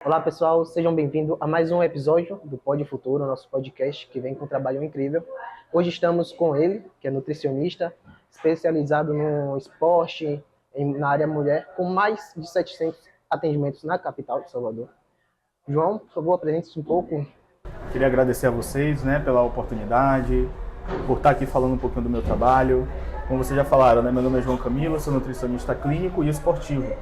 Olá pessoal, sejam bem-vindos a mais um episódio do Pod Futuro, nosso podcast que vem com um trabalho incrível. Hoje estamos com ele, que é nutricionista, especializado no esporte, na área mulher, com mais de 700 atendimentos na capital de Salvador. João, por favor, apresente-se um pouco. Queria agradecer a vocês, pela oportunidade, por estar aqui falando um pouquinho do meu trabalho. Como vocês já falaram, meu nome é João Camilo, sou nutricionista clínico e esportivo.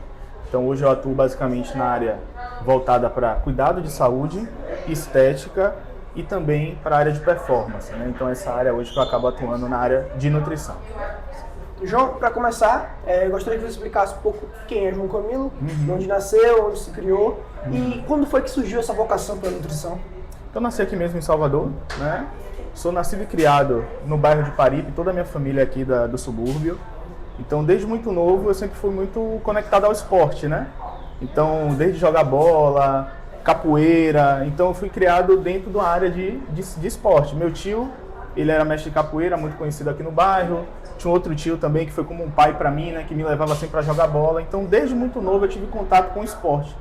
Então hoje eu atuo basicamente na área voltada para cuidado de saúde, estética e também para a área de performance. Então essa área hoje que eu acabo atuando na área de nutrição. João, para começar, eu gostaria que você explicasse um pouco quem é João Camilo, onde nasceu, onde se criou e quando foi que surgiu essa vocação pela nutrição. Então nasci aqui mesmo em Salvador, Sou nascido e criado no bairro de Paripe, toda a minha família é aqui do subúrbio. Então, desde muito novo, eu sempre fui muito conectado ao esporte, Então, desde jogar bola, capoeira, então eu fui criado dentro da área de esporte. Meu tio, ele era mestre de capoeira, muito conhecido aqui no bairro. Tinha um outro tio também que foi como um pai para mim, que me levava sempre para jogar bola. Então, desde muito novo, eu tive contato com o esporte.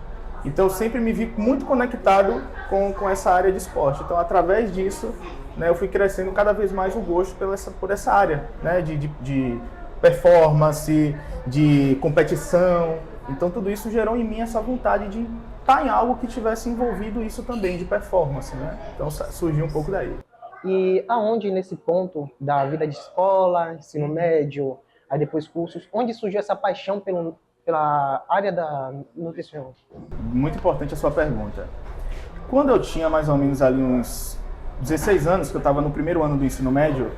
Então, eu sempre me vi muito conectado com essa área de esporte. Então, através disso, eu fui crescendo cada vez mais o gosto por essa área, de performance, de competição. Então, tudo isso gerou em mim essa vontade de estar em algo que tivesse envolvido isso também, de performance, Então, surgiu um pouco daí. E aonde, nesse ponto da vida de escola, ensino médio, aí depois cursos, onde surgiu essa paixão pela área da nutrição? Muito importante a sua pergunta. Quando eu tinha mais ou menos ali uns 16 anos, que eu estava no primeiro ano do ensino médio,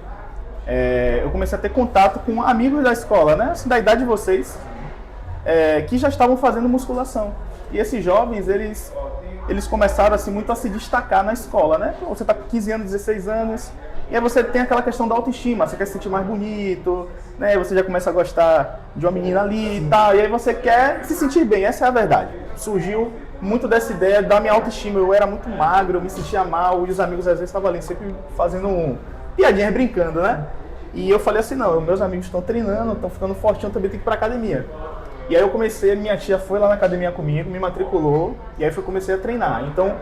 eu comecei a ter contato com amigos da escola, assim, da idade de vocês, que já estavam fazendo musculação. E esses jovens, eles começaram assim, muito a se destacar na escola, Você está com 15 anos, 16 anos, e aí você tem aquela questão da autoestima, você quer se sentir mais bonito, Você já começa a gostar de uma menina ali e tal, e aí você quer se sentir bem, essa é a verdade. Surgiu muito dessa ideia da minha autoestima, eu era muito magro, eu me sentia mal, e os amigos às vezes estavam ali sempre fazendo piadinhas, brincando, E eu falei assim, não, meus amigos estão treinando, estão ficando fortinho, eu também tenho que ir pra academia. E aí eu comecei, minha tia foi lá na academia comigo, me matriculou, e aí eu comecei a treinar. Então,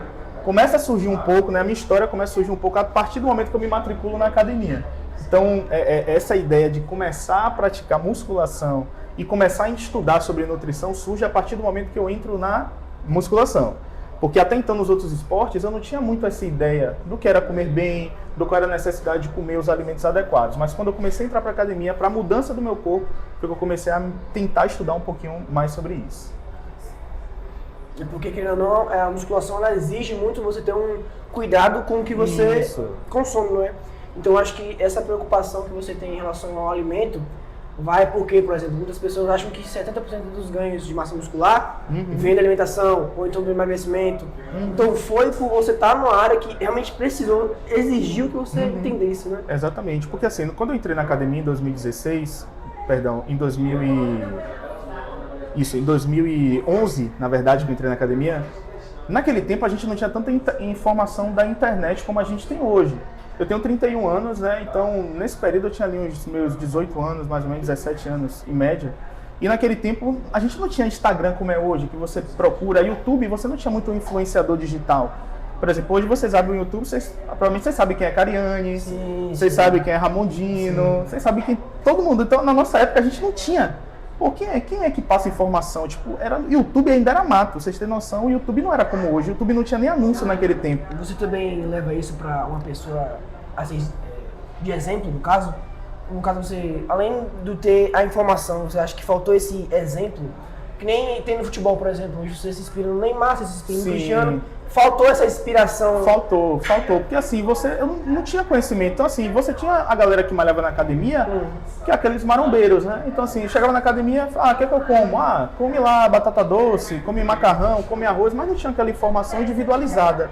começa a surgir um pouco, a minha história começa a surgir um pouco a partir do momento que eu me matriculo na academia. Então, essa ideia de começar a praticar musculação e começar a estudar sobre nutrição surge a partir do momento que eu entro na musculação. Porque até então nos outros esportes eu não tinha muito essa ideia do que era comer bem, do que era a necessidade de comer os alimentos adequados. Mas quando eu comecei a entrar para a academia, para a mudança do meu corpo, foi que eu comecei a tentar estudar um pouquinho mais sobre isso. Porque, querendo ou não, a musculação ela exige muito você ter um cuidado com o que você consome, Então, acho que essa preocupação que você tem em relação ao alimento vai porque, por exemplo, muitas pessoas acham que 70% dos ganhos de massa muscular vem da alimentação, ou então do emagrecimento. Então foi por você estar numa área que realmente exigiu que você entendesse, Exatamente, porque assim, quando eu entrei na academia em 2016, em 2011, na verdade, que eu entrei na academia, naquele tempo a gente não tinha tanta informação da internet como a gente tem hoje. Eu tenho 31 anos, Então, nesse período eu tinha ali uns meus 18 anos, mais ou menos 17 anos em média. E naquele tempo a gente não tinha Instagram como é hoje, que você procura YouTube, você não tinha muito influenciador digital. Por exemplo, hoje vocês abrem o YouTube, provavelmente vocês sabem quem é Cariani, vocês sabem quem é Ramondino, vocês sabem quem... Todo mundo. Então, na nossa época a gente não tinha. Pô, quem é que passa informação? YouTube ainda era mato, vocês têm noção, o YouTube não era como hoje, o YouTube não tinha nem anúncio naquele tempo. Você também leva isso para uma pessoa, assim, de exemplo, no caso? No caso, você, além de ter a informação, você acha que faltou esse exemplo? Que nem tem no futebol, por exemplo, hoje você se inspira no Neymar, você se inspira no Cristiano. Faltou essa inspiração? Faltou, porque assim, eu não tinha conhecimento. Então assim, você tinha a galera que malhava na academia, que é aqueles marombeiros, Então assim, chegava na academia, o que é que eu como? Come lá batata doce, come macarrão, come arroz, mas não tinha aquela informação individualizada.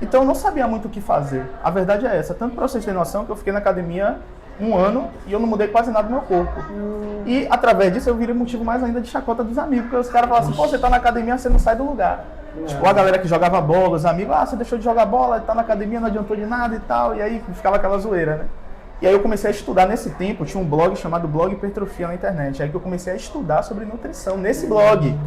Então eu não sabia muito o que fazer. A verdade é essa, tanto para vocês terem noção que eu fiquei na academia 1 ano e eu não mudei quase nada do meu corpo. E através disso eu virei motivo mais ainda de chacota dos amigos, porque os caras falavam assim, pô, você tá na academia, você não sai do lugar. Tipo, a galera que jogava bola, os amigos, você deixou de jogar bola, tá na academia, não adiantou de nada e tal, e aí ficava aquela zoeira, E aí eu comecei a estudar nesse tempo, tinha um blog chamado Blog Hipertrofia na internet, aí que eu comecei a estudar sobre nutrição nesse blog.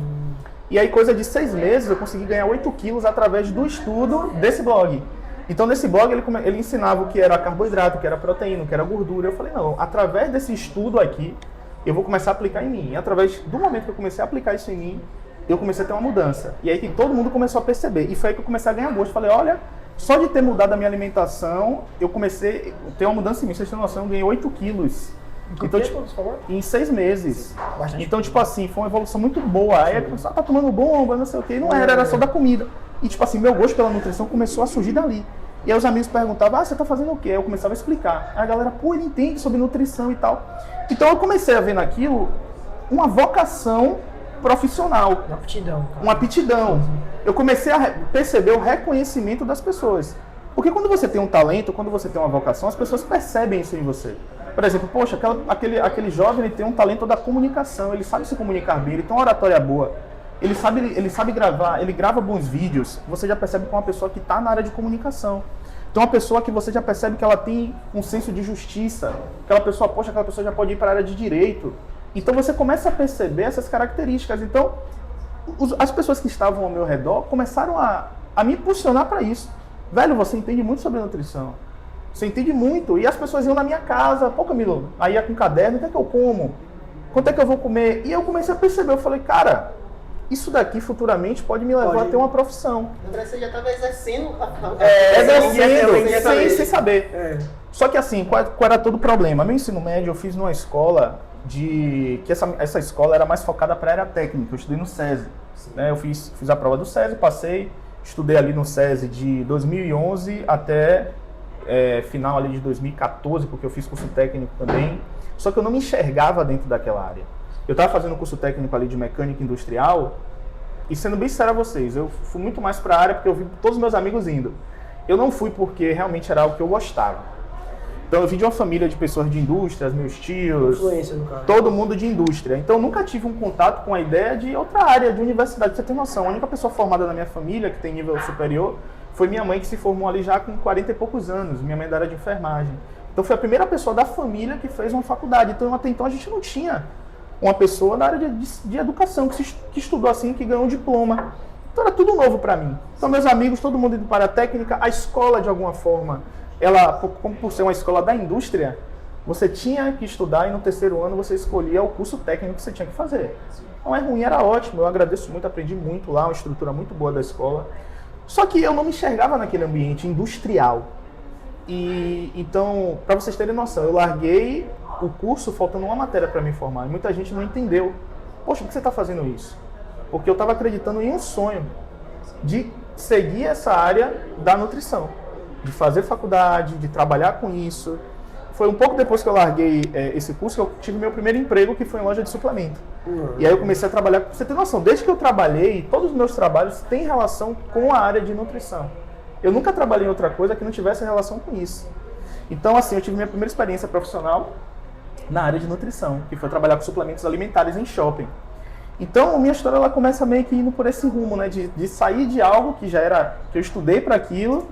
E aí, coisa de 6 meses, eu consegui ganhar 8 quilos através do estudo desse blog. Então, nesse blog, ele ensinava o que era carboidrato, o que era proteína, o que era gordura. Eu falei, não, através desse estudo aqui, eu vou começar a aplicar em mim. E através do momento que eu comecei a aplicar isso em mim, eu comecei a ter uma mudança. E aí que todo mundo começou a perceber. E foi aí que eu comecei a ganhar gosto. Falei, olha, só de ter mudado a minha alimentação, eu comecei a ter uma mudança em mim. Vocês têm noção, eu ganhei 8 quilos. Então, tipo, em 6 meses. Bastante. Então, tipo assim, foi uma evolução muito boa. Aí a pessoa tá tomando bomba, não sei o quê. E não era só da comida. E, tipo assim, meu gosto pela nutrição começou a surgir dali. E aí os amigos perguntavam, você tá fazendo o quê? Eu começava a explicar. Aí a galera, ele entende sobre nutrição e tal. Então eu comecei a ver naquilo uma vocação profissional. Uma aptidão. Cara. Uma aptidão. Eu comecei a perceber o reconhecimento das pessoas. Porque quando você tem um talento, quando você tem uma vocação, as pessoas percebem isso em você. Por exemplo, poxa, aquele jovem ele tem um talento da comunicação, ele sabe se comunicar bem, ele tem uma oratória boa, ele sabe gravar, ele grava bons vídeos, você já percebe que é uma pessoa que está na área de comunicação. Então, uma pessoa que você já percebe que ela tem um senso de justiça, aquela pessoa já pode ir para a área de direito. Então, você começa a perceber essas características. Então, as pessoas que estavam ao meu redor começaram a me impulsionar para isso. Velho, você entende muito sobre nutrição. Você entende muito. E as pessoas iam na minha casa. Pô, Camilo, aí ia com caderno, o que é que eu como? Quanto é que eu vou comer? E eu comecei a perceber. Eu falei, cara, isso daqui futuramente pode me levar a ter uma profissão. André, você já estava exercendo sem saber. Só que assim, qual era todo o problema? Meu ensino médio eu fiz numa escola que essa escola era mais focada para a área técnica. Eu estudei no SESI. Né? Eu fiz a prova do SESI, passei, estudei ali no SESI de 2011 até final ali de 2014, porque eu fiz curso técnico também. Só que eu não me enxergava dentro daquela área. Eu estava fazendo um curso técnico ali de mecânica industrial e, sendo bem sincero a vocês, eu fui muito mais para a área porque eu vi todos os meus amigos indo. Eu não fui porque realmente era algo que eu gostava. Então eu vim de uma família de pessoas de indústrias, meus tios, todo mundo de indústria. Então eu nunca tive um contato com a ideia de outra área, de universidade. Você tem noção, a única pessoa formada na minha família, que tem nível superior, foi minha mãe, que se formou ali já com 40 e poucos anos. Minha mãe é da área de enfermagem. Então foi a primeira pessoa da família que fez uma faculdade. Então até então a gente não tinha uma pessoa da área de educação, que estudou assim, que ganhou um diploma. Então era tudo novo para mim. Então meus amigos, todo mundo indo para a técnica, a escola de alguma forma, ela, como por ser uma escola da indústria, você tinha que estudar e no terceiro ano você escolhia o curso técnico que você tinha que fazer. Não é ruim, era ótimo, eu agradeço muito, aprendi muito lá, uma estrutura muito boa da escola. Só que eu não me enxergava naquele ambiente industrial. E então, para vocês terem noção, eu larguei o curso faltando uma matéria para me formar. E muita gente não entendeu. Poxa, por que você está fazendo isso? Porque eu estava acreditando em um sonho de seguir essa área da nutrição, de fazer faculdade, de trabalhar com isso. Foi um pouco depois que eu larguei esse curso que eu tive meu primeiro emprego, que foi em loja de suplemento. E aí eu comecei a trabalhar, pra você ter noção, desde que eu trabalhei, todos os meus trabalhos têm relação com a área de nutrição. Eu nunca trabalhei em outra coisa que não tivesse relação com isso. Então, assim, eu tive minha primeira experiência profissional na área de nutrição, que foi trabalhar com suplementos alimentares em shopping. Então, minha história ela começa meio que indo por esse rumo, né, de sair de algo que já era, que eu estudei para aquilo,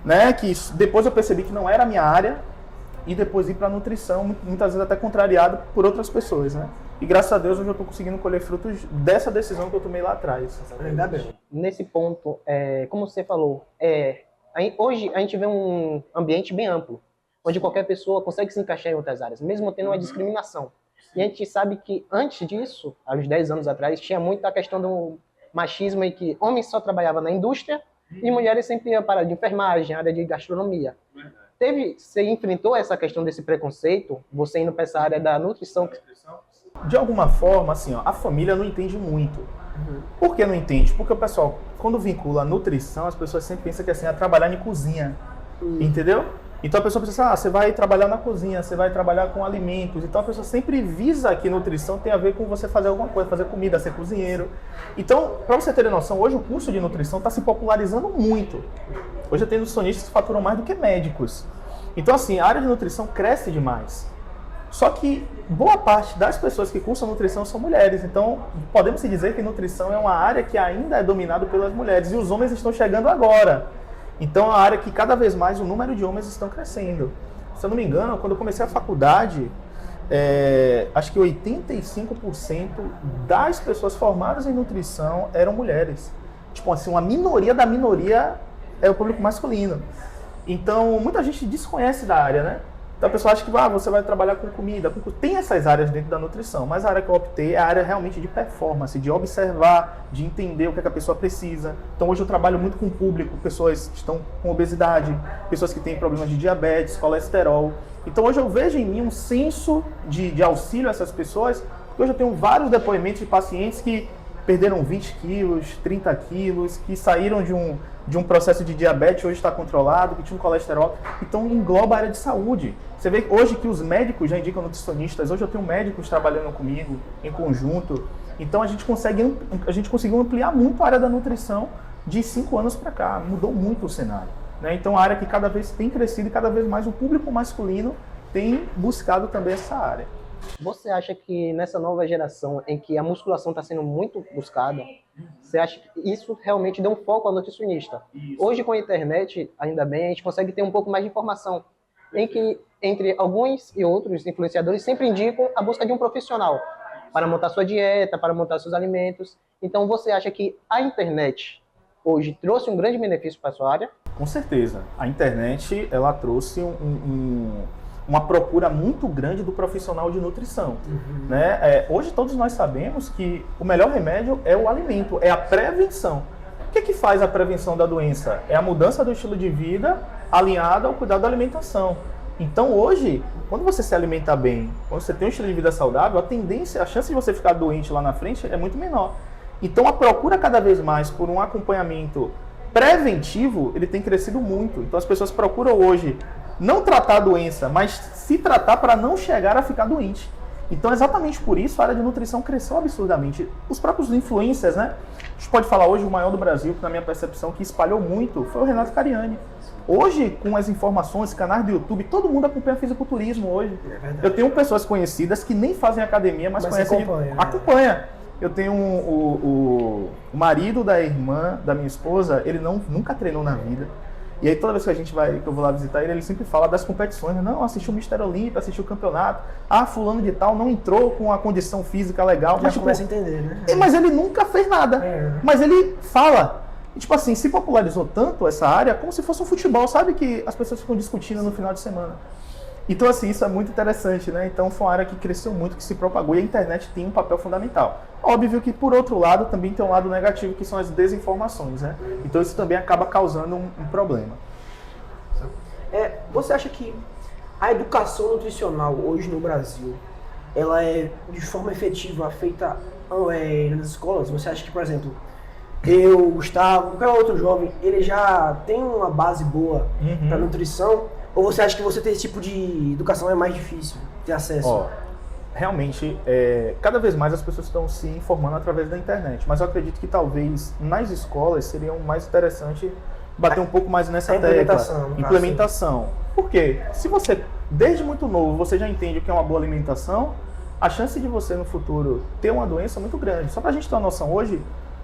né, que depois eu percebi que não era a minha área, e depois ir para a nutrição, muitas vezes até contrariado por outras pessoas, né. E graças a Deus hoje eu estou conseguindo colher frutos dessa decisão que eu tomei lá atrás. Ainda bem. Nesse ponto, como você falou, hoje a gente vê um ambiente bem amplo, onde qualquer pessoa consegue se encaixar em outras áreas, mesmo tendo uma discriminação. E a gente sabe que antes disso, há uns 10 anos atrás, tinha muito a questão do machismo em que homens só trabalhavam na indústria e mulheres sempre iam para a área de enfermagem, área de gastronomia. Você enfrentou essa questão desse preconceito, você indo para essa área da nutrição? De alguma forma, assim, ó, a família não entende muito. Por que não entende? Porque o pessoal, quando vincula a nutrição, as pessoas sempre pensam que assim, é trabalhar em cozinha. Entendeu? Então a pessoa pensa, você vai trabalhar na cozinha, você vai trabalhar com alimentos. Então a pessoa sempre visa que nutrição tem a ver com você fazer alguma coisa, fazer comida, ser cozinheiro. Então, para você ter noção, hoje o curso de nutrição está se popularizando muito. Hoje tem nutricionistas que faturam mais do que médicos. Então assim, a área de nutrição cresce demais. Só que boa parte das pessoas que cursam nutrição são mulheres. Então, podemos dizer que nutrição é uma área que ainda é dominada pelas mulheres. E os homens estão chegando agora. Então, é uma área que cada vez mais o número de homens estão crescendo. Se eu não me engano, quando eu comecei a faculdade, acho que 85% das pessoas formadas em nutrição eram mulheres. Tipo assim, uma minoria da minoria é o público masculino. Então, muita gente desconhece da área, né? Então a pessoa acha que você vai trabalhar com comida. Tem essas áreas dentro da nutrição, mas a área que eu optei é a área realmente de performance, de observar, de entender o que a pessoa precisa. Então hoje eu trabalho muito com o público, pessoas que estão com obesidade, pessoas que têm problemas de diabetes, colesterol. Então hoje eu vejo em mim um senso de auxílio a essas pessoas, porque hoje eu tenho vários depoimentos de pacientes que perderam 20 quilos, 30 quilos, que saíram de um processo de diabetes, hoje está controlado, que tinha um colesterol. Então engloba a área de saúde. Você vê hoje que os médicos já indicam nutricionistas, hoje eu tenho médicos trabalhando comigo em conjunto. Então a gente conseguiu ampliar muito a área da nutrição de 5 anos para cá, mudou muito o cenário, né? Então a área que cada vez tem crescido e cada vez mais o público masculino tem buscado também essa área. Você acha que nessa nova geração em que a musculação está sendo muito buscada, você acha que isso realmente deu um foco ao nutricionista? Hoje com a internet, ainda bem, a gente consegue ter um pouco mais de informação, em que entre alguns e outros influenciadores sempre indicam a busca de um profissional para montar sua dieta, para montar seus alimentos. Então você acha que a internet hoje trouxe um grande benefício para a sua área? Com certeza. A internet, ela trouxe uma procura muito grande do profissional de nutrição. Né? Hoje todos nós sabemos que o melhor remédio é o alimento, é a prevenção. O que faz a prevenção da doença? É a mudança do estilo de vida alinhada ao cuidado da alimentação. Então hoje, quando você se alimenta bem, quando você tem um estilo de vida saudável, a chance de você ficar doente lá na frente é muito menor. Então a procura cada vez mais por um acompanhamento preventivo, ele tem crescido muito. Então as pessoas procuram hoje não tratar a doença, mas se tratar para não chegar a ficar doente. Então, exatamente por isso, a área de nutrição cresceu absurdamente. Os próprios influencers, né? A gente pode falar hoje o maior do Brasil, que na minha percepção, que espalhou muito, foi o Renato Cariani. Hoje, com as informações, canais do YouTube, todo mundo acompanha fisiculturismo hoje. Eu tenho pessoas conhecidas que nem fazem academia, mas conhecem. Acompanha. Eu tenho o marido da irmã da minha esposa, ele nunca treinou na vida. E aí toda vez que eu vou lá visitar ele, ele sempre fala das competições. Não, assistiu o Mister Olímpia, assistiu o campeonato. Fulano de tal não entrou com a condição física legal. Já começa a entender, né? Mas ele nunca fez nada. Mas ele fala. E, tipo assim, se popularizou tanto essa área como se fosse um futebol, sabe? Que as pessoas ficam discutindo no final de semana. Então, assim, isso é muito interessante, né? Então, foi uma área que cresceu muito, que se propagou, e a internet tem um papel fundamental. Óbvio que, por outro lado, também tem um lado negativo, que são as desinformações, né? Então, isso também acaba causando um problema. Você acha que a educação nutricional hoje no Brasil, ela é de forma efetiva feita nas escolas? Você acha que, por exemplo, eu, Gustavo, qualquer outro jovem, ele já tem uma base boa para nutrição? Ou você acha que você ter esse tipo de educação é mais difícil de acesso? Realmente, cada vez mais as pessoas estão se informando através da internet. Mas eu acredito que talvez nas escolas seria mais interessante bater um pouco mais nessa implementação. Por quê? Se você, desde muito novo, você já entende o que é uma boa alimentação, a chance de você no futuro ter uma doença é muito grande. Só para a gente ter uma noção, hoje,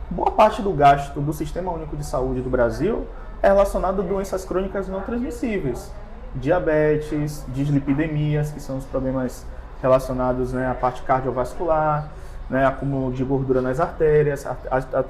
boa parte do gasto do Sistema Único de Saúde do Brasil é relacionado a doenças crônicas não transmissíveis. Diabetes, dislipidemias, que são os problemas relacionados, né, à parte cardiovascular, né, acúmulo de gordura nas artérias,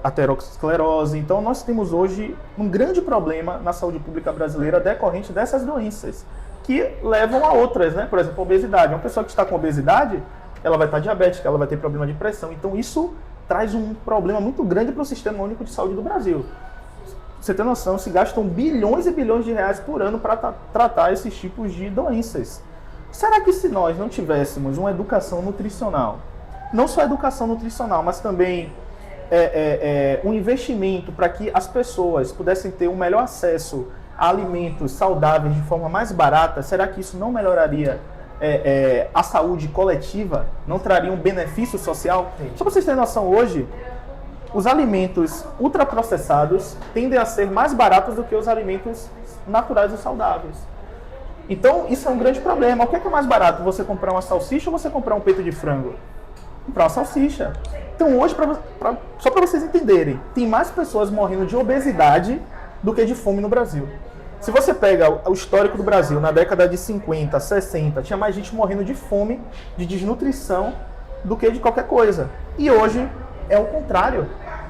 aterosclerose. Então, nós temos hoje um grande problema na saúde pública brasileira decorrente dessas doenças, que levam a outras, né? Por exemplo, a obesidade. Uma pessoa que está com obesidade, ela vai estar diabética, ela vai ter problema de pressão. Então, isso traz um problema muito grande para o Sistema Único de Saúde do Brasil. Você tem noção, se gastam bilhões e bilhões de reais por ano para tratar esses tipos de doenças. Será que se nós não tivéssemos uma educação nutricional, não só educação nutricional, mas também um investimento para que as pessoas pudessem ter um melhor acesso a alimentos saudáveis de forma mais barata, será que isso não melhoraria a saúde coletiva? Não traria um benefício social? Só para vocês terem noção, hoje, os alimentos ultraprocessados tendem a ser mais baratos do que os alimentos naturais e saudáveis. Então, isso é um grande problema. O que é mais barato? Você comprar uma salsicha ou você comprar um peito de frango? Comprar uma salsicha. Então, hoje, só para vocês entenderem, tem mais pessoas morrendo de obesidade do que de fome no Brasil. Se você pega o histórico do Brasil, na década de 50, 60, tinha mais gente morrendo de fome, de desnutrição, do que de qualquer coisa. E hoje é o contrário.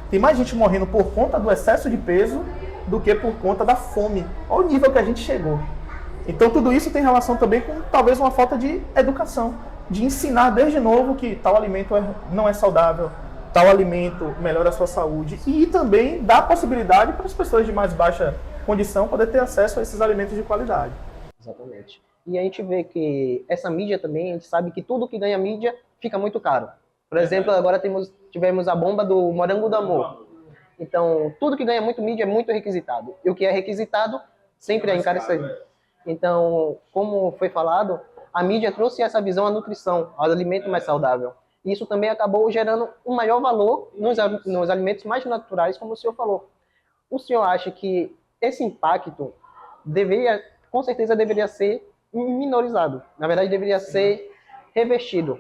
Tem mais gente morrendo por conta do excesso de peso do que por conta da fome. Olha o nível que a gente chegou. Então tudo isso tem relação também com talvez uma falta de educação, de ensinar desde novo que tal alimento não é saudável, tal alimento melhora a sua saúde, e também dá a possibilidade para as pessoas de mais baixa condição poder ter acesso a esses alimentos de qualidade. Exatamente. E a gente vê que essa mídia também, a gente sabe que tudo que ganha mídia fica muito caro. Por exemplo, agora tivemos a bomba do Morango do Amor. Então, tudo que ganha muito mídia é muito requisitado. E o que é requisitado sempre é encarecido. Então, como foi falado, a mídia trouxe essa visão à nutrição, ao alimento mais saudável. E isso também acabou gerando um maior valor nos alimentos mais naturais, como o senhor falou. O senhor acha que esse impacto com certeza deveria ser minorizado. Na verdade, deveria ser revestido.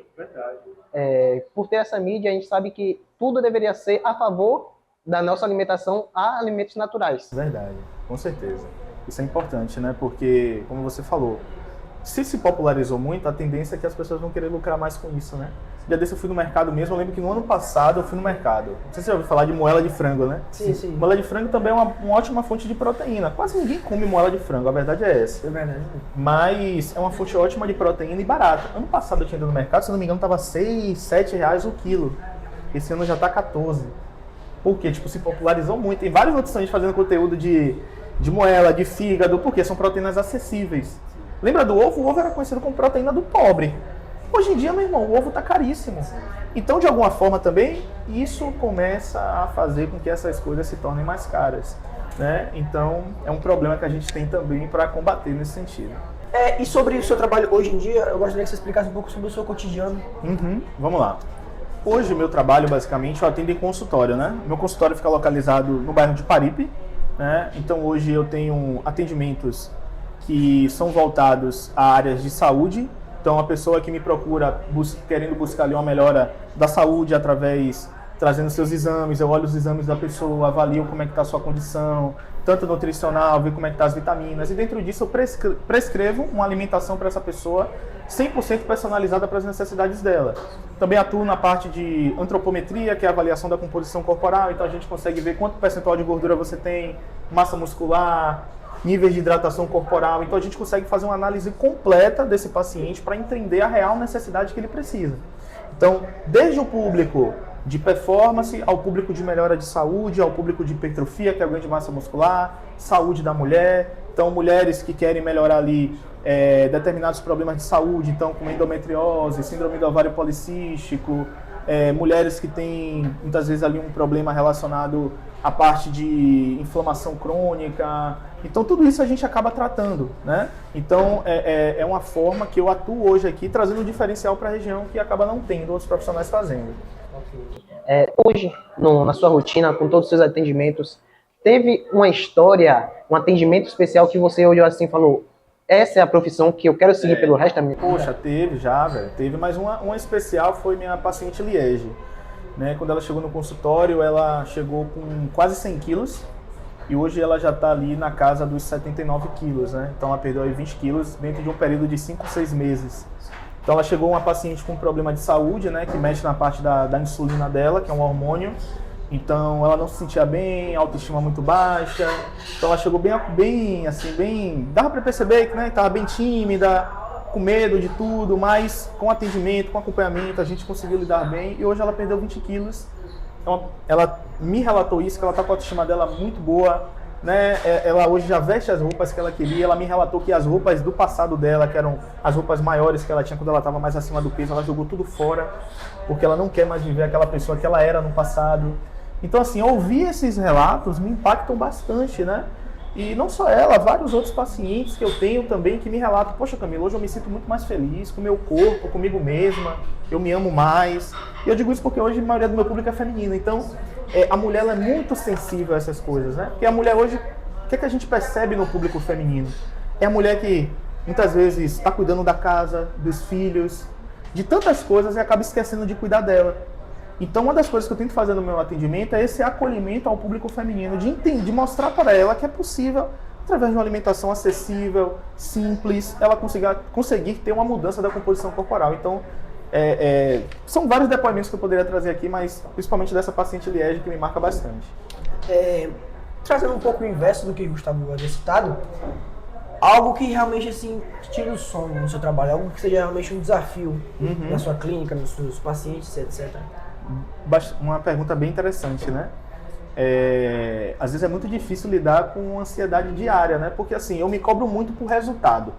Por ter essa mídia, a gente sabe que tudo deveria ser a favor da nossa alimentação a alimentos naturais. Verdade, com certeza. Isso é importante, né? Porque, como você falou, se popularizou muito, a tendência é que as pessoas vão querer lucrar mais com isso, né? Já desse eu fui no mercado mesmo, eu lembro que no ano passado eu fui no mercado. Não sei se você já ouviu falar de moela de frango, né? Sim, sim. Moela de frango também é uma ótima fonte de proteína. Quase ninguém come moela de frango, a verdade é essa. É verdade. Mas é uma fonte ótima de proteína e barata. Ano passado eu tinha ido no mercado, se não me engano, estava 6, 7 reais o quilo. Esse ano já está 14. Porque, se popularizou muito. Tem vários nutricionistas fazendo conteúdo de moela, de fígado, porque são proteínas acessíveis. Lembra do ovo? O ovo era conhecido como proteína do pobre. Hoje em dia, meu irmão, o ovo está caríssimo. Então, de alguma forma também, isso começa a fazer com que essas coisas se tornem mais caras, né? Então, é um problema que a gente tem também para combater nesse sentido. E sobre o seu trabalho hoje em dia, eu gostaria que você explicasse um pouco sobre o seu cotidiano. Vamos lá. Hoje, meu trabalho, basicamente, eu atendo em consultório, né? Meu consultório fica localizado no bairro de Paripe, né? Então, hoje eu tenho atendimentos que são voltados a áreas de saúde. Então, a pessoa que me procura querendo buscar ali uma melhora da saúde trazendo seus exames, eu olho os exames da pessoa, avalio como é que está a sua condição, tanto nutricional, ver como é que está as vitaminas, e dentro disso eu prescrevo uma alimentação para essa pessoa 100% personalizada para as necessidades dela. Também atuo na parte de antropometria, que é a avaliação da composição corporal, então a gente consegue ver quanto percentual de gordura você tem, massa muscular, níveis de hidratação corporal. Então a gente consegue fazer uma análise completa desse paciente para entender a real necessidade que ele precisa. Então, desde o público de performance, ao público de melhora de saúde, ao público de hipertrofia, que é o ganho de massa muscular, saúde da mulher. Então, mulheres que querem melhorar ali determinados problemas de saúde, então como endometriose, síndrome do ovário policístico, mulheres que têm muitas vezes ali um problema relacionado à parte de inflamação crônica. Então tudo isso a gente acaba tratando, né? Então é uma forma que eu atuo hoje aqui, trazendo um diferencial para a região que acaba não tendo outros profissionais fazendo. Hoje, na sua rotina, com todos os seus atendimentos, teve uma história, um atendimento especial que você olhou assim e falou: essa é a profissão que eu quero seguir pelo resto da minha vida? Poxa, teve já, velho. Teve, mas uma especial foi minha paciente Liege. Né? Quando ela chegou no consultório, ela chegou com quase 100 quilos e hoje ela já está ali na casa dos 79 quilos, né? Então ela perdeu aí 20 quilos dentro de um período de 5, 6 meses. Então ela chegou uma paciente com problema de saúde, né? Que mexe na parte da insulina dela, que é um hormônio. Então ela não se sentia bem, autoestima muito baixa. Então ela chegou bem, dava para perceber que, né, estava bem tímida, com medo de tudo, mas com atendimento, com acompanhamento, a gente conseguiu lidar bem e hoje ela perdeu 20 quilos. Então, ela me relatou isso, que ela está com a autoestima dela muito boa, né? Ela hoje já veste as roupas que ela queria, ela me relatou que as roupas do passado dela, que eram as roupas maiores que ela tinha quando ela estava mais acima do peso, ela jogou tudo fora, porque ela não quer mais viver aquela pessoa que ela era no passado. Então, assim, ouvir esses relatos me impactam bastante, né? E não só ela, vários outros pacientes que eu tenho também que me relatam: poxa, Camilo, hoje eu me sinto muito mais feliz com o meu corpo, comigo mesma, eu me amo mais. E eu digo isso porque hoje a maioria do meu público é feminino, então a mulher ela é muito sensível a essas coisas, né? Porque a mulher hoje, o que é que a gente percebe no público feminino? É a mulher que muitas vezes está cuidando da casa, dos filhos, de tantas coisas e acaba esquecendo de cuidar dela. Então, uma das coisas que eu tento fazer no meu atendimento é esse acolhimento ao público feminino, de mostrar para ela que é possível através de uma alimentação acessível, simples, ela conseguir ter uma mudança da composição corporal. Então, são vários depoimentos que eu poderia trazer aqui, mas principalmente dessa paciente Liege que me marca bastante. Trazendo um pouco o inverso do que o Gustavo havia citado, algo que realmente assim tira o sono no seu trabalho, algo que seja realmente um desafio na sua clínica, nos seus pacientes, etc. Uma pergunta bem interessante, né? Às vezes é muito difícil lidar com ansiedade diária, né? Porque assim, eu me cobro muito por resultado.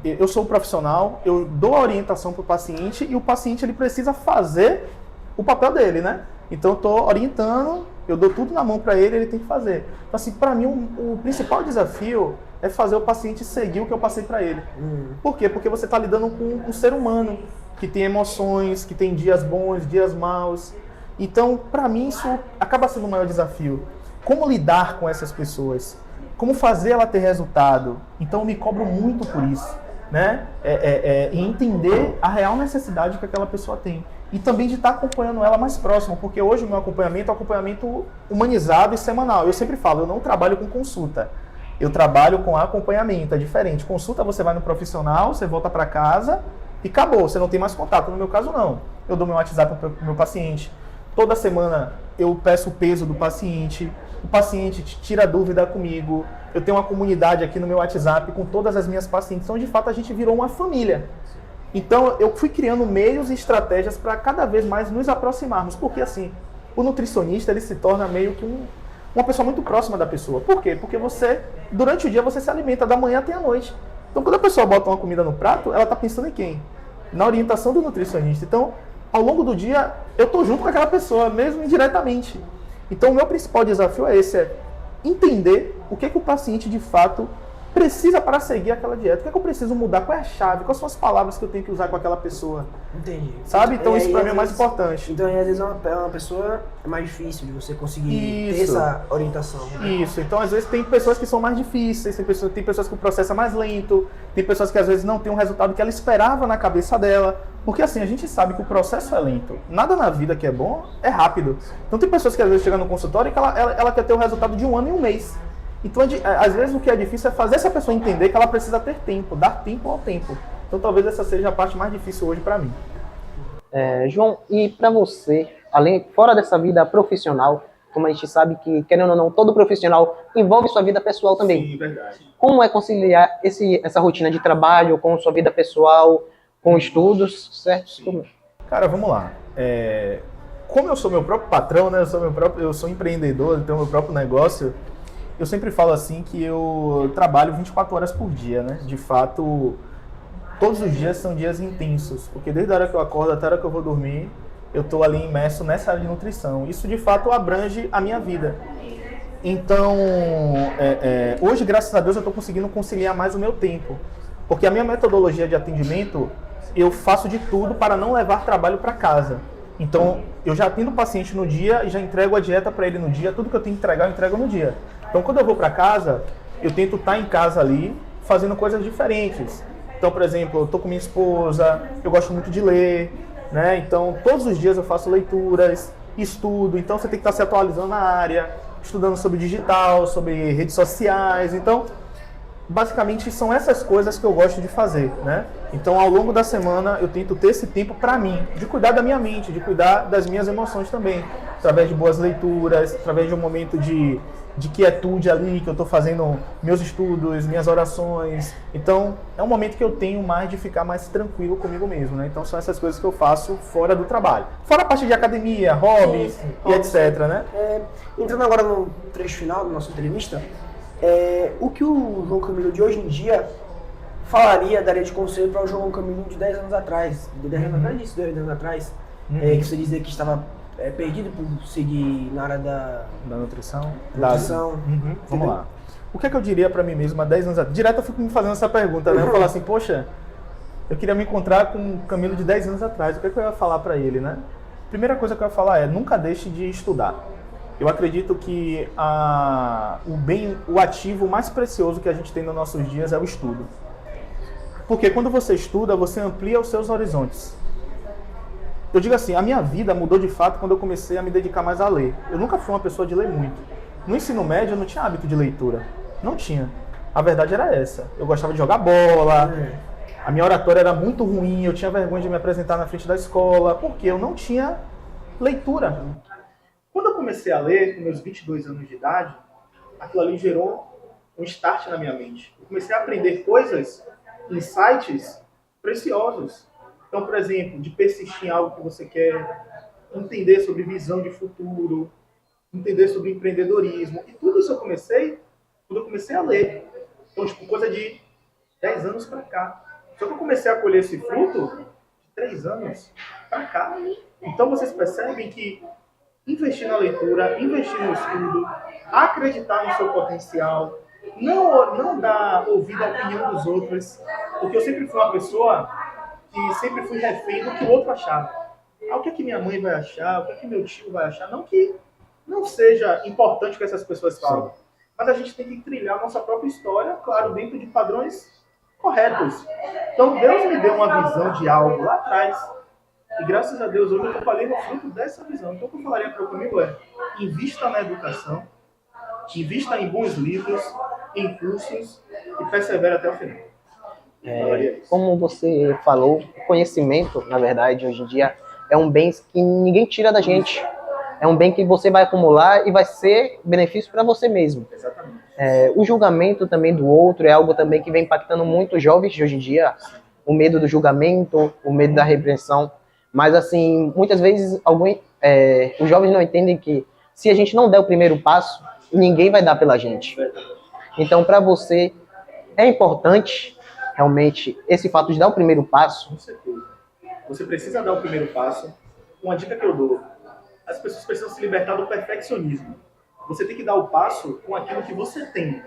Eu sou um profissional, eu dou a orientação para o paciente e o paciente ele precisa fazer o papel dele, né? Então eu estou orientando, eu dou tudo na mão para ele, ele tem que fazer. Então assim, para mim o principal desafio é fazer o paciente seguir o que eu passei para ele. Por quê? Porque você está lidando com um ser humano que tem emoções, que tem dias bons, dias maus. Então, para mim, isso acaba sendo o maior desafio. Como lidar com essas pessoas? Como fazer ela ter resultado? Então, eu me cobro muito por isso, né? E entender a real necessidade que aquela pessoa tem. E também de estar acompanhando ela mais próximo, porque hoje o meu acompanhamento é um acompanhamento humanizado e semanal. Eu sempre falo, eu não trabalho com consulta. Eu trabalho com acompanhamento, é diferente. Consulta, você vai no profissional, você volta para casa e acabou, você não tem mais contato. No meu caso, não. Eu dou meu WhatsApp para o meu paciente. Toda semana eu peço o peso do paciente, o paciente tira dúvida comigo. Eu tenho uma comunidade aqui no meu WhatsApp com todas as minhas pacientes. Então, de fato, a gente virou uma família. Então, eu fui criando meios e estratégias para cada vez mais nos aproximarmos. Porque, assim, o nutricionista ele se torna meio que uma pessoa muito próxima da pessoa. Por quê? Porque durante o dia, você se alimenta da manhã até a noite. Então, quando a pessoa bota uma comida no prato, ela está pensando em quem? Na orientação do nutricionista. Então, ao longo do dia, eu estou junto com aquela pessoa, mesmo indiretamente. Então, o meu principal desafio é esse, entender o que o paciente, de fato, precisa para seguir aquela dieta. O que eu preciso mudar? Qual é a chave? Quais são as palavras que eu tenho que usar com aquela pessoa? Entendi. Sabe? Então, isso para mim é mais importante. Então, às vezes, uma pessoa é mais difícil de você conseguir ter essa orientação. Né? Isso. Então, às vezes, tem pessoas que são mais difíceis, tem pessoas que o processo é mais lento, tem pessoas que, às vezes, não tem um resultado que ela esperava na cabeça dela. Porque, assim, a gente sabe que o processo é lento. Nada na vida que é bom é rápido. Então, tem pessoas que, às vezes, chegam no consultório e que ela quer ter o resultado de 1 ano em 1 mês. Então, às vezes, o que é difícil é fazer essa pessoa entender que ela precisa ter tempo, dar tempo ao tempo. Então, talvez essa seja a parte mais difícil hoje para mim. João, e para você, fora dessa vida profissional, como a gente sabe que, querendo ou não, todo profissional envolve sua vida pessoal também. Sim, verdade. Como é conciliar essa rotina de trabalho com sua vida pessoal, com estudos, certo? Cara, vamos lá. Como eu sou meu próprio patrão, né? Eu sou empreendedor, tenho meu próprio negócio. Eu sempre falo assim que eu trabalho 24 horas por dia, né? De fato, todos os dias são dias intensos, porque desde a hora que eu acordo até a hora que eu vou dormir, eu estou ali imerso nessa área de nutrição. Isso, de fato, abrange a minha vida. Então, hoje, graças a Deus, eu estou conseguindo conciliar mais o meu tempo, porque a minha metodologia de atendimento, eu faço de tudo para não levar trabalho para casa. Então, eu já atendo o paciente no dia e já entrego a dieta para ele no dia, tudo que eu tenho que entregar, eu entrego no dia. Então, quando eu vou para casa, eu tento estar em casa ali, fazendo coisas diferentes. Então, por exemplo, eu estou com minha esposa, eu gosto muito de ler, né? Então, todos os dias eu faço leituras, estudo. Então, você tem que estar se atualizando na área, estudando sobre digital, sobre redes sociais. Então, basicamente, são essas coisas que eu gosto de fazer, né? Então, ao longo da semana, eu tento ter esse tempo para mim, de cuidar da minha mente, de cuidar das minhas emoções também, através de boas leituras, através de um momento de quietude ali, que eu estou fazendo meus estudos, minhas orações. Então, é um momento que eu tenho mais de ficar mais tranquilo comigo mesmo, né? Então, são essas coisas que eu faço fora do trabalho. Fora a parte de academia, hobbies e etc, né? Entrando agora no trecho final da nossa entrevista, o que o João Camilo de hoje em dia daria de conselho para o João Camilo de 10 anos atrás, de 10 anos atrás, que você dizia que estava perdido por seguir na área da nutrição. Vamos lá. O que é que eu diria para mim mesmo há 10 anos atrás? Direto eu fico me fazendo essa pergunta, né? Eu falo assim, poxa, eu queria me encontrar com o Camilo de 10 anos atrás, o que é que eu ia falar para ele, né? Primeira coisa que eu ia falar nunca deixe de estudar. Eu acredito que o ativo mais precioso que a gente tem nos nossos dias é o estudo. Porque quando você estuda, você amplia os seus horizontes. Eu digo assim, a minha vida mudou de fato quando eu comecei a me dedicar mais a ler. Eu nunca fui uma pessoa de ler muito. No ensino médio eu não tinha hábito de leitura. Não tinha. A verdade era essa. Eu gostava de jogar bola, a minha oratória era muito ruim, eu tinha vergonha de me apresentar na frente da escola, porque eu não tinha leitura. Quando eu comecei a ler, com meus 22 anos de idade, aquilo ali gerou um start na minha mente. Eu comecei a aprender coisas, insights preciosos. Então, por exemplo, de persistir em algo que você quer, entender sobre visão de futuro, entender sobre empreendedorismo. E tudo isso eu comecei quando eu comecei a ler. Então, tipo, coisa de 10 anos para cá. Só que eu comecei a colher esse fruto de 3 anos para cá. Então, vocês percebem que investir na leitura, investir no estudo, acreditar no seu potencial, não dar ouvido à opinião dos outros, porque eu sempre fui uma pessoa que sempre fui refém do que o outro achava. Ah, o que é que minha mãe vai achar? O que é que meu tio vai achar? Não que não seja importante o que essas pessoas falam, sim, mas a gente tem que trilhar a nossa própria história, claro, dentro de padrões corretos. Então, Deus me deu uma visão de algo lá atrás, e graças a Deus hoje eu estou colhendo o fruto dessa visão. Então, o que eu falaria para o comigo é: invista na educação, invista em bons livros, em cursos e persevere até o final. Como você falou, o conhecimento, na verdade, hoje em dia, é um bem que ninguém tira da gente. É um bem que você vai acumular e vai ser benefício para você mesmo. Exatamente. O julgamento também do outro é algo também que vem impactando muito os jovens de hoje em dia. O medo do julgamento, o medo da repreensão. Mas, assim, muitas vezes os jovens não entendem que se a gente não der o primeiro passo, ninguém vai dar pela gente. Então, para você, é importante realmente esse fato de dar o primeiro passo. Com certeza. Você precisa dar o primeiro passo. Uma dica que eu dou: as pessoas precisam se libertar do perfeccionismo. Você tem que dar o passo com aquilo que você tem.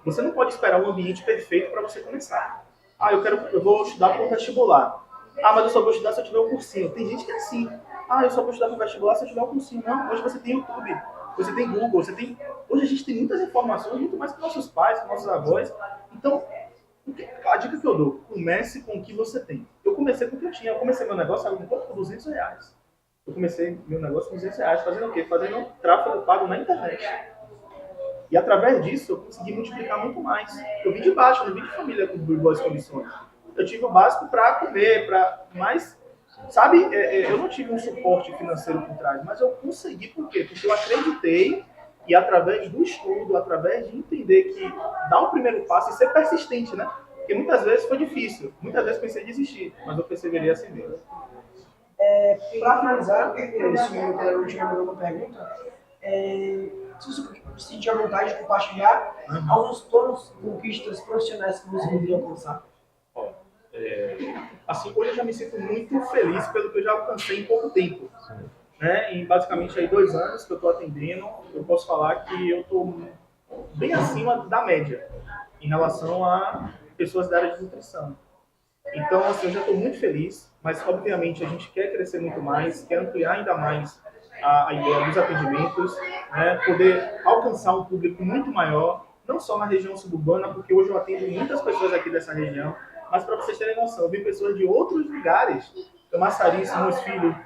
Você não pode esperar um ambiente perfeito para você começar. Ah, eu vou estudar para o vestibular. Ah, mas eu só vou estudar se eu tiver um cursinho. Tem gente que é assim. Ah, eu só vou estudar para o vestibular se eu tiver um cursinho. Não, hoje você tem YouTube, você tem Google, hoje a gente tem muitas informações, muito mais que nossos pais, que nossos avós. Então, a dica que eu dou: comece com o que você tem. Eu comecei com o que eu tinha. Eu comecei meu negócio, sabe, com R$200. Eu comecei meu negócio com R$200, fazendo o quê? Fazendo tráfego pago na internet. E através disso eu consegui multiplicar muito mais. Eu vim de baixo, eu não vim de família com boas condições. Eu tive o básico para comer, mas, sabe, eu não tive um suporte financeiro por trás, mas eu consegui. Por quê? Porque eu acreditei, e através do estudo, através de entender que dar o primeiro passo e ser persistente, né? Porque muitas vezes foi difícil, muitas vezes pensei em desistir, mas eu perseverei assim mesmo. Para finalizar, esse momento eu última uma pergunta, se você sentir a vontade de compartilhar alguns planos, conquistas profissionais que você poderia alcançar. Assim, hoje eu já me sinto muito feliz pelo que eu já alcancei em pouco tempo. Né? Em basicamente aí 2 anos que eu estou atendendo, eu posso falar que eu estou bem acima da média em relação a pessoas da área de nutrição. Então, assim, eu já estou muito feliz, mas obviamente a gente quer crescer muito mais, quer ampliar ainda mais a ideia dos atendimentos, né? Poder alcançar um público muito maior, não só na região suburbana, porque hoje eu atendo muitas pessoas aqui dessa região, mas para vocês terem noção, eu vi pessoas de outros lugares, Camaçari, Simões Filho,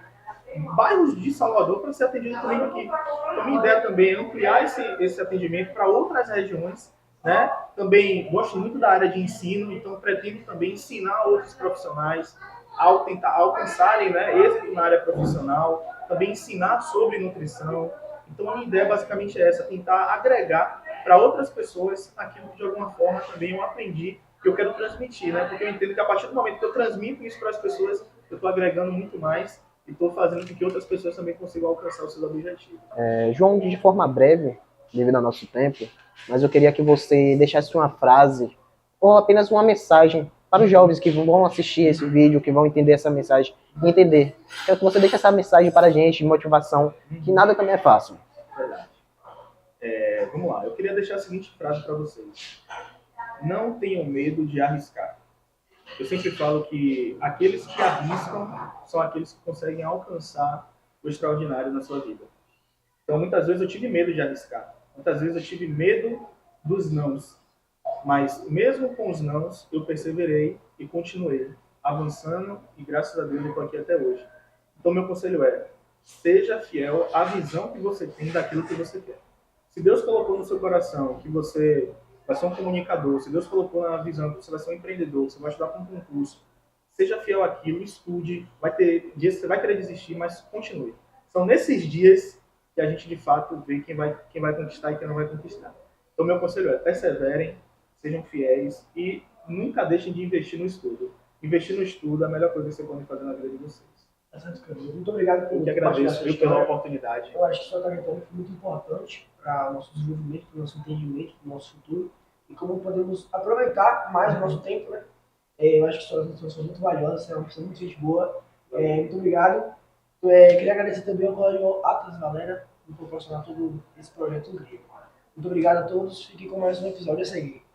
bairros de Salvador, para ser atendido comigo aqui. Então, a minha ideia também é ampliar esse atendimento para outras regiões, né? Também gosto muito da área de ensino, então pretendo também ensinar outros profissionais a tentar alcançarem, né, êxito na área profissional, também ensinar sobre nutrição. Então a minha ideia basicamente é essa: tentar agregar para outras pessoas aquilo que de alguma forma também eu aprendi, que eu quero transmitir, né? Porque eu entendo que a partir do momento que eu transmito isso para as pessoas, eu estou agregando muito mais e estou fazendo com que outras pessoas também consigam alcançar os seus objetivos. João, de forma breve, devido ao nosso tempo, mas eu queria que você deixasse uma frase ou apenas uma mensagem para os jovens que vão assistir esse vídeo, que vão entender essa mensagem e entender. Quero que você deixe essa mensagem para a gente, de motivação, que nada também é fácil. Verdade. Vamos lá, eu queria deixar a seguinte frase para vocês: não tenham medo de arriscar. Eu sempre falo que aqueles que arriscam são aqueles que conseguem alcançar o extraordinário na sua vida. Então, muitas vezes eu tive medo de arriscar. Muitas vezes eu tive medo dos nãos. Mas, mesmo com os nãos, eu perseverei e continuei avançando, e graças a Deus eu estou aqui até hoje. Então, meu conselho é: seja fiel à visão que você tem daquilo que você quer. Se Deus colocou no seu coração que você vai ser um comunicador, se Deus colocou na visão que você vai ser um empreendedor, que você vai estudar para um concurso, seja fiel àquilo, estude, vai ter dias que você vai querer desistir, mas continue. São nesses dias que a gente, de fato, vê quem vai conquistar e quem não vai conquistar. Então, meu conselho é, perseverem, sejam fiéis e nunca deixem de investir no estudo. Investir no estudo é a melhor coisa que você pode fazer na vida de vocês. Muito obrigado por Eu que agradeço pela oportunidade. Eu acho que sua trajetória foi muito importante para o nosso desenvolvimento, para o nosso entendimento, para o nosso futuro e como podemos aproveitar mais o nosso tempo, né? Eu acho que suas lições são muito valiosas, você é uma pessoa muito gente boa. Muito obrigado. Queria agradecer também ao Colégio Atlas Valera por proporcionar todo esse projeto incrível. Muito obrigado a todos, fiquem com mais um episódio a seguir.